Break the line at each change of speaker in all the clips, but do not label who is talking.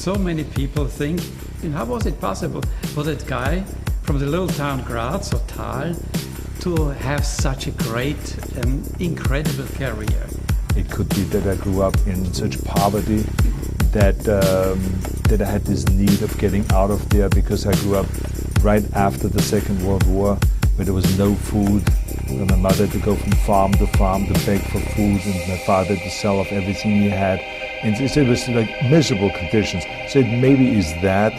So many people think, how was it possible for that guy from the little town Graz or Thal to have such a great and incredible career?
It could be that I grew up in such poverty that that I had this need of getting out of there, because I grew up right after the Second World War, where there was no food. My mother had to go from farm to beg for food, and my father had to sell off everything he had. And it was like miserable conditions. So it maybe is that.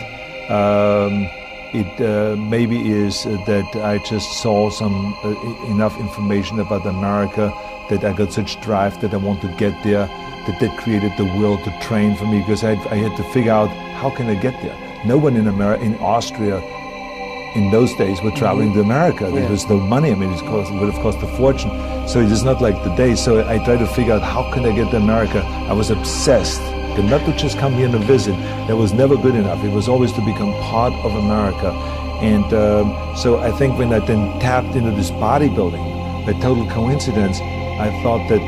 It maybe is that I just saw some enough information about America that I got such drive that I want to get there, that created the will to train for me, because I had to figure out, how can I get there? No one in Austria in those days were traveling to America. There was no money. I mean, it would have cost a fortune. So it is not like today. So I tried to figure out, how can I get to America? I was obsessed. And not to just come here and visit. That was never good enough. It was always to become part of America. And so I think when I then tapped into this bodybuilding, by total coincidence, I thought that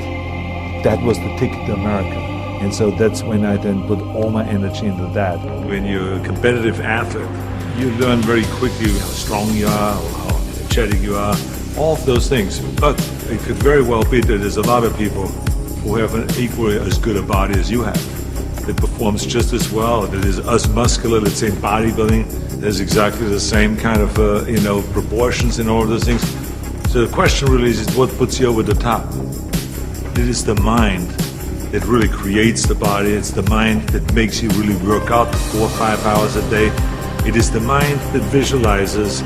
that was the ticket to America. And so that's when I then put all my energy into that.
When you're a competitive athlete, you learn very quickly how strong you are, or how energetic you are, all of those things. But it could very well be that there's a lot of people who have an equally as good a body as you have, that performs just as well, that is as muscular, let's say in bodybuilding, there's exactly the same kind of proportions in all of those things. So the question really is what puts you over the top? It is the mind that really creates the body. It's the mind that makes you really work out 4 or 5 hours a day. It is the mind that visualizes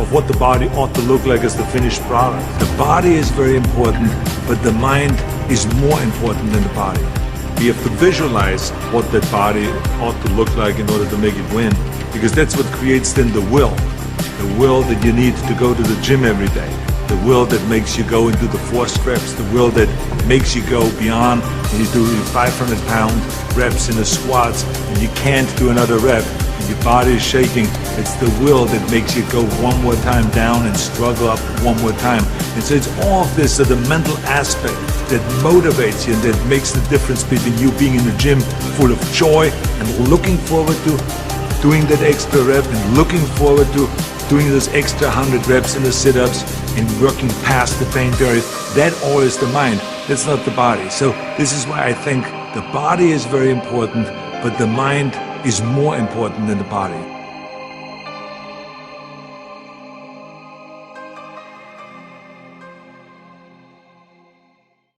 of what the body ought to look like as the finished product. The body is very important, but the mind is more important than the body. We have to visualize what that body ought to look like in order to make it win, because that's what creates then the will that you need to go to the gym every day, the will that makes you go into the forced reps, the will that makes you go beyond when you do 500-pound reps in the squats and you can't do another rep and your body is shaking. It's the will that makes you go one more time down and struggle up one more time. And so it's all of this, the mental aspect that motivates you and that makes the difference between you being in the gym full of joy and looking forward to doing that extra rep and looking forward to doing those extra 100 reps in the sit-ups and working past the pain barriers. That all is the mind. That's not the body. So this is why I think the body is very important, but the mind is more important than the body.